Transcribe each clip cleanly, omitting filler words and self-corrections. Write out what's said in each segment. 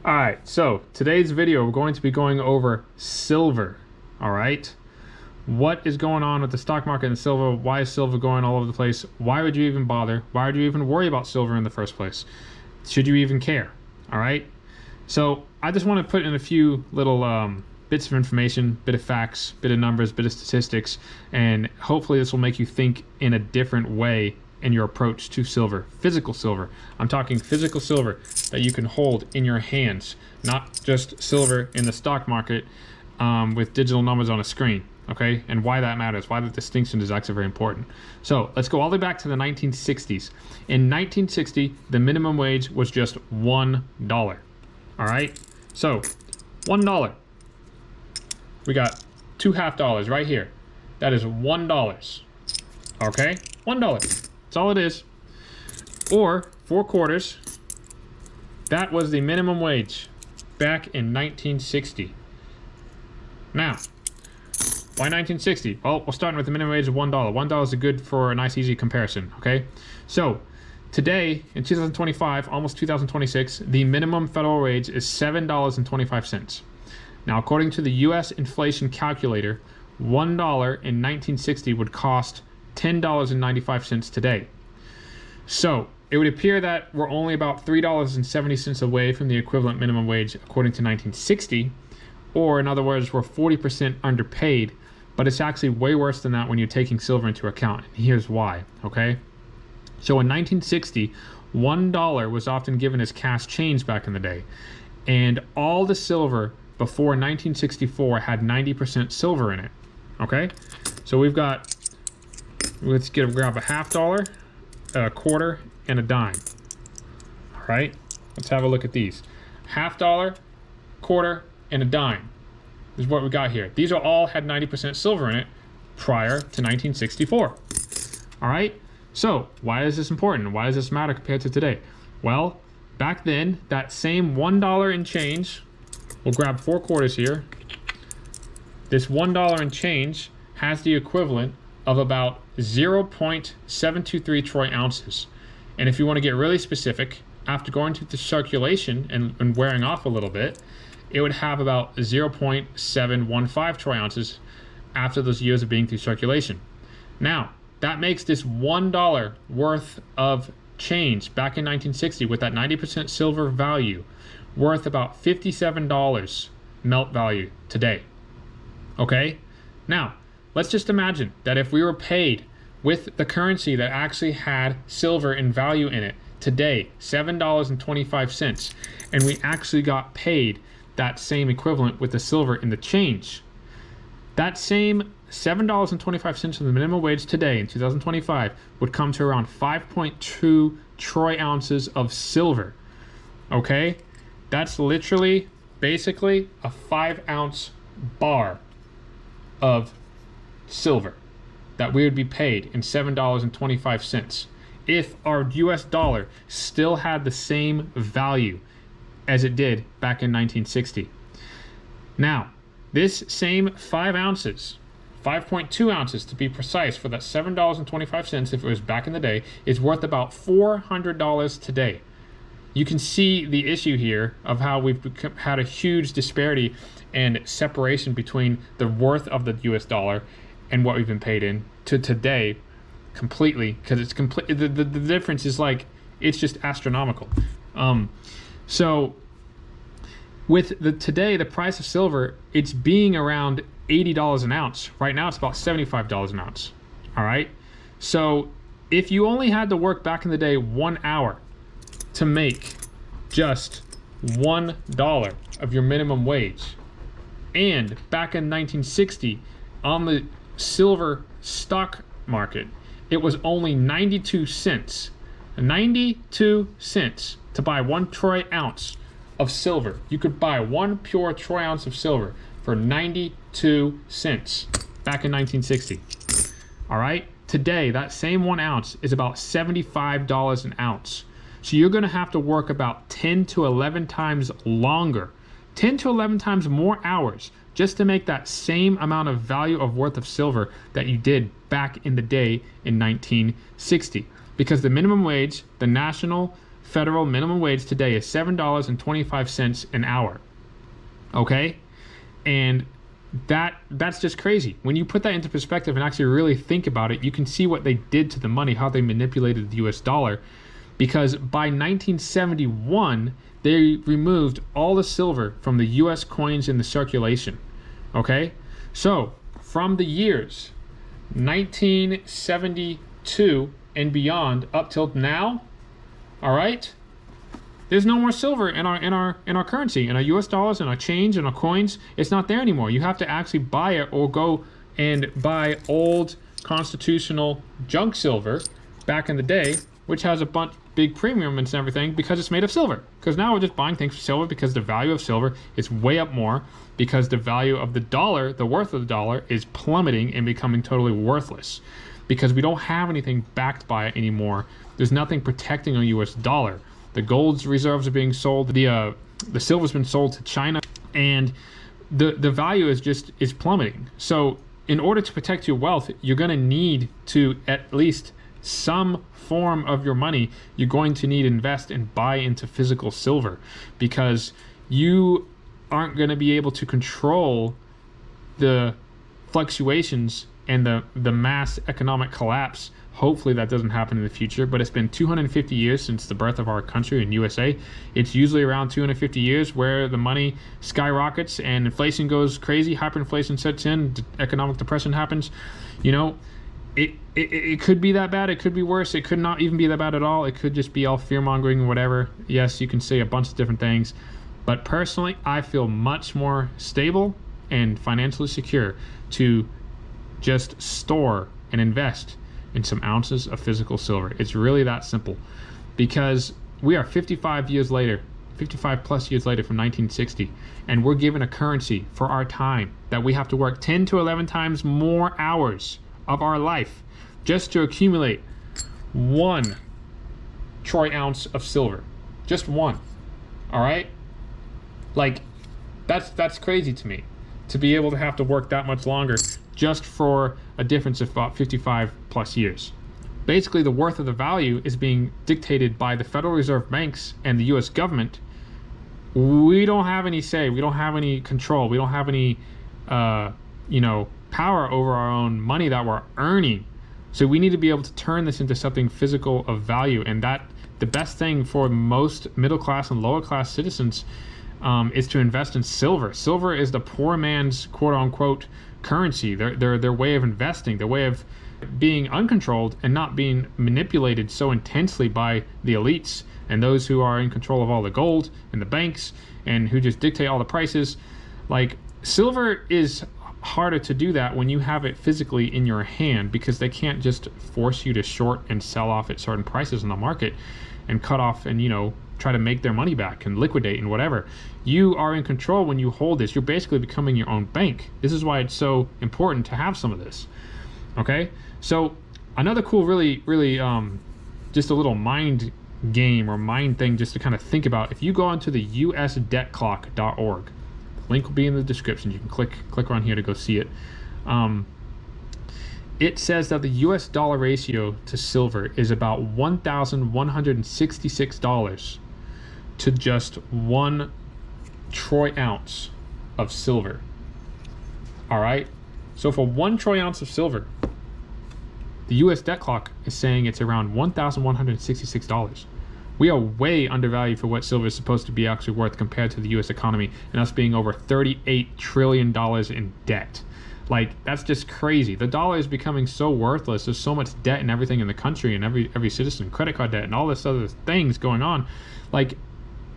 All right, so today's video, we're going to be going over silver. All right, what is going on with the stock market and silver? Why is silver going all over the place? Why would you even bother? Why would you even worry about silver in the first place? Should you even care? All right, so I just want to put in a few little bits of information, bit of facts, bit of numbers, bit of statistics, and hopefully this will make you think in a different way in your approach to silver. Physical silver. I'm talking physical silver that you can hold in your hands, not just silver in the stock market with digital numbers on a screen. Okay, and why that matters, why the distinction is actually very important. So let's go all the way back to the 1960s. In 1960, the minimum wage was just $1. All right, so $1. We got two $half right here. That is $1. Okay, $1. That's all it is. Or 4 quarters. That was the minimum wage back in 1960. Now, why 1960? Well, we're starting with the minimum wage of $1. $1 is good for a nice, easy comparison, okay? So, today, in 2025, almost 2026, the minimum federal wage is $7.25. Now, according to the U.S. inflation calculator, $1 in 1960 would cost $10.95 today. So it would appear that we're only about $3.70 away from the equivalent minimum wage according to 1960, or in other words, we're 40% underpaid, but it's actually way worse than that when you're taking silver into account. And here's why, okay? So in 1960, $1 was often given as cash change back in the day, and all the silver before 1964 had 90% silver in it, okay? So we've got, let's grab a $half, a quarter, and a dime. All right, let's have a look at these. $half, quarter, and a dime. This is what we got here. These are all had 90% silver in it prior to 1964. All right, so why is this important? Why does this matter compared to today? Well, back then, that same $1 in change, we'll grab 4 quarters here. This $1 in change has the equivalent of about 0.723 troy ounces. And if you want to get really specific, after going through the circulation and wearing off a little bit, it would have about 0.715 troy ounces after those years of being through circulation. Now, that makes this $1 worth of change back in 1960 with that 90% silver value worth about $57 melt value today. Okay? Now, let's just imagine that if we were paid with the currency that actually had silver in value in it today, $7.25, and we actually got paid that same equivalent with the silver in the change. That same $7.25 of the minimum wage today in 2025 would come to around 5.2 troy ounces of silver. Okay? That's literally, basically, a 5-ounce bar of silver that we would be paid in $7.25 if our US dollar still had the same value as it did back in 1960. Now, this same 5 ounces, 5.2 ounces to be precise, for that $7.25 if it was back in the day, is worth about $400 today. You can see the issue here of how we've had a huge disparity and separation between the worth of the US dollar and what we've been paid in to today completely, because it's complete. The difference is like, it's just astronomical. So with today, the price of silver, it's being around $80 an ounce. Right now, it's about $75 an ounce. All right. So if you only had to work back in the day 1 hour to make just $1 of your minimum wage, and back in 1960 on the silver stock market, it was only 92 cents. 92 cents to buy 1 troy ounce of silver. You could buy 1 pure troy ounce of silver for 92 cents back in 1960. All right, today that same 1 ounce is about $75 an ounce. So you're going to have to work about 10 to 11 times longer, 10 to 11 times more hours just to make that same amount of value of worth of silver that you did back in the day in 1960. Because the minimum wage, the national federal minimum wage today is $7.25 an hour. Okay? And that's just crazy. When you put that into perspective and actually really think about it, you can see what they did to the money, how they manipulated the US dollar. Because by 1971, they removed all the silver from the US coins in the circulation. Okay? So, from the years 1972 and beyond up till now, all right, there's no more silver in our currency, in our US dollars, in our change, in our coins. It's not there anymore. You have to actually buy it or go and buy old constitutional junk silver back in the day, which has a big premium and everything because it's made of silver. Because now we're just buying things for silver because the value of silver is way up more, because the value of the dollar, the worth of the dollar, is plummeting and becoming totally worthless because we don't have anything backed by it anymore. There's nothing protecting our US dollar. The gold's reserves are being sold, the silver's been sold to China, and the value is plummeting. So in order to protect your wealth, you're going to need to, at least some form of your money, you're going to need to invest and buy into physical silver, because you aren't going to be able to control the fluctuations and the mass economic collapse. Hopefully that doesn't happen in the future, but it's been 250 years since the birth of our country in USA. It's usually around 250 years where the money skyrockets and inflation goes crazy, hyperinflation sets in, economic depression happens. You know, it could be that bad, it could be worse, it could not even be that bad at all. It could just be all fear-mongering and whatever. Yes, you can say a bunch of different things, but personally, I feel much more stable and financially secure to just store and invest in some ounces of physical silver. It's really that simple, because we are 55 years later, 55 plus years later from 1960, and we're given a currency for our time that we have to work 10 to 11 times more hours of our life just to accumulate 1 troy ounce of silver. Just one. All right? Like, that's crazy to me, to be able to have to work that much longer just for a difference of about 55 plus years. Basically, the worth of the value is being dictated by the Federal Reserve banks and the US government. We don't have any say, we don't have any control, we don't have any power over our own money that we're earning. So we need to be able to turn this into something physical of value, and that the best thing for most middle class and lower class citizens is to invest in silver. Silver is the poor man's quote unquote currency, their way of investing, their way of being uncontrolled and not being manipulated so intensely by the elites and those who are in control of all the gold and the banks and who just dictate all the prices. Like, silver is harder to do that when you have it physically in your hand, because they can't just force you to short and sell off at certain prices in the market and cut off and try to make their money back and liquidate and whatever. You are in control when you hold this. You're basically becoming your own bank. This is why it's so important to have some of this. Okay, so another cool, really just a little mind game or mind thing just to kind of think about. If you go onto the usdebtclock.org, link will be in the description, you can click on here to go see it. It says that the US dollar ratio to silver is about $1,166 to just 1 troy ounce of silver. All right, so for 1 troy ounce of silver, the US debt clock is saying it's around $1,166. We are way undervalued for what silver is supposed to be actually worth compared to the US economy, and us being over $38 trillion in debt. Like, that's just crazy. The dollar is becoming so worthless. There's so much debt and everything in the country, and every citizen, credit card debt and all this other things going on. Like,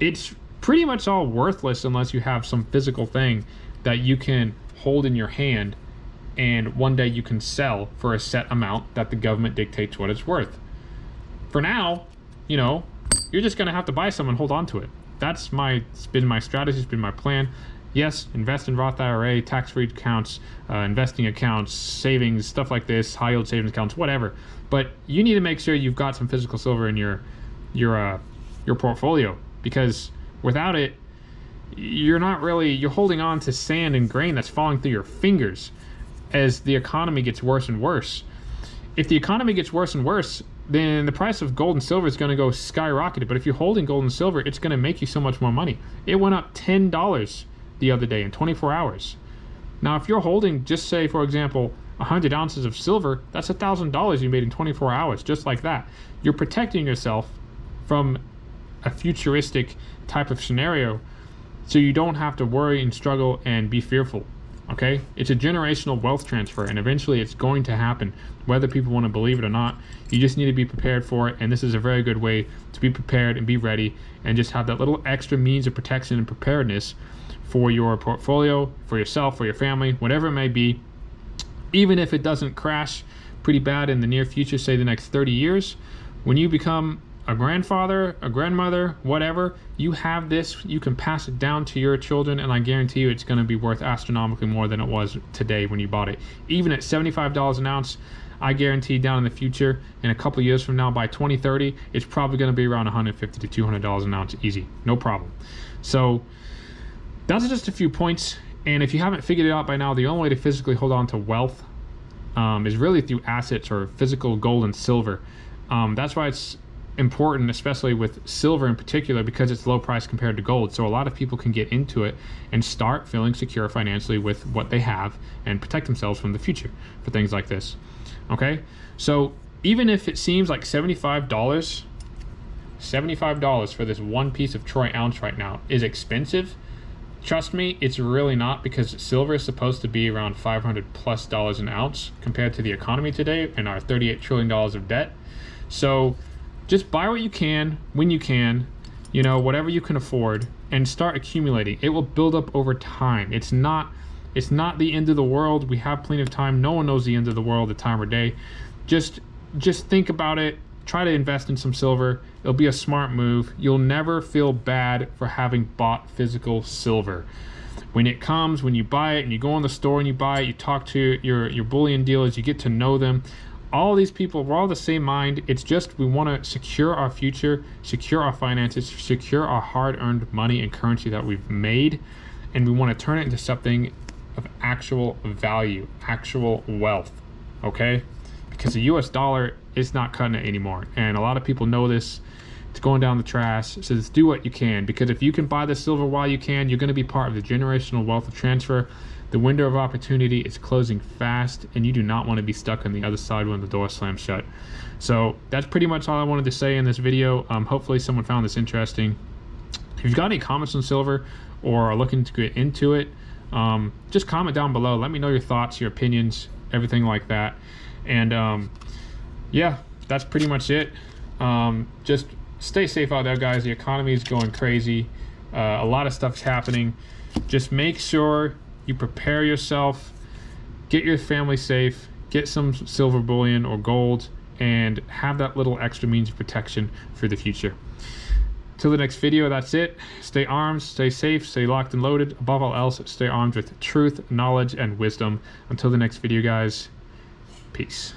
it's pretty much all worthless unless you have some physical thing that you can hold in your hand and one day you can sell for a set amount that the government dictates what it's worth. For now, you're just going to have to buy some and hold on to it. It's been my strategy, it's been my plan. Yes, invest in Roth IRA, tax-free accounts, investing accounts, savings, stuff like this, high-yield savings accounts, whatever. But you need to make sure you've got some physical silver in your portfolio, because without it, you're holding on to sand and grain that's falling through your fingers as the economy gets worse and worse. If the economy gets worse and worse, then the price of gold and silver is going to go skyrocketed. But if you're holding gold and silver, it's going to make you so much more money. It went up $10 the other day in 24 hours. Now, if you're holding, just say, for example, 100 ounces of silver, that's $1,000 you made in 24 hours, just like that. You're protecting yourself from a futuristic type of scenario, so you don't have to worry and struggle and be fearful. Okay, it's a generational wealth transfer, and eventually it's going to happen, whether people want to believe it or not. You just need to be prepared for it, and this is a very good way to be prepared and be ready, and just have that little extra means of protection and preparedness for your portfolio, for yourself, for your family, whatever it may be. Even if it doesn't crash pretty bad in the near future, say the next 30 years, when you become a grandfather, a grandmother, whatever, you have this, you can pass it down to your children, and I guarantee you it's going to be worth astronomically more than it was today when you bought it. Even at $75 an ounce, I guarantee down in the future, in a couple of years from now, by 2030, it's probably going to be around $150 to $200 an ounce, easy, no problem. So that's just a few points, and if you haven't figured it out by now, the only way to physically hold on to wealth is really through assets or physical gold and silver. That's why it's important, especially with silver in particular, because it's low price compared to gold. So a lot of people can get into it and start feeling secure financially with what they have and protect themselves from the future for things like this. Okay, so even if it seems like $75 for this one piece of troy ounce right now is expensive, trust me, it's really not, because silver is supposed to be around $500+ an ounce compared to the economy today and our $38 trillion of debt. So just buy what you can, when you can, you know, whatever you can afford, and start accumulating. It will build up over time. It's not the end of the world. We have plenty of time. No one knows the end of the world, the time or day. Just think about it. Try to invest in some silver. It'll be a smart move. You'll never feel bad for having bought physical silver. When it comes, when you buy it and you go in the store and you buy it, you talk to your bullion dealers, you get to know them. All these people, we're all the same mind. It's just we want to secure our future, secure our finances, secure our hard-earned money and currency that we've made, and we want to turn it into something of actual value, actual wealth, okay? Because the US dollar is not cutting it anymore, and a lot of people know this. It's going down the trash, so just do what you can, because if you can buy the silver while you can, you're going to be part of the generational wealth transfer. The window of opportunity is closing fast, and you do not want to be stuck on the other side when the door slams shut. So that's pretty much all I wanted to say in this video. Hopefully someone found this interesting. If you've got any comments on silver or are looking to get into it, just comment down below. Let me know your thoughts, your opinions, everything like that. And yeah, that's pretty much it. Just stay safe out there, guys. The economy is going crazy. A lot of stuff's happening. Just make sure you prepare yourself, get your family safe, get some silver bullion or gold, and have that little extra means of protection for the future. Till the next video, that's it. Stay armed, stay safe, stay locked and loaded. Above all else, stay armed with truth, knowledge, and wisdom. Until the next video, guys, peace.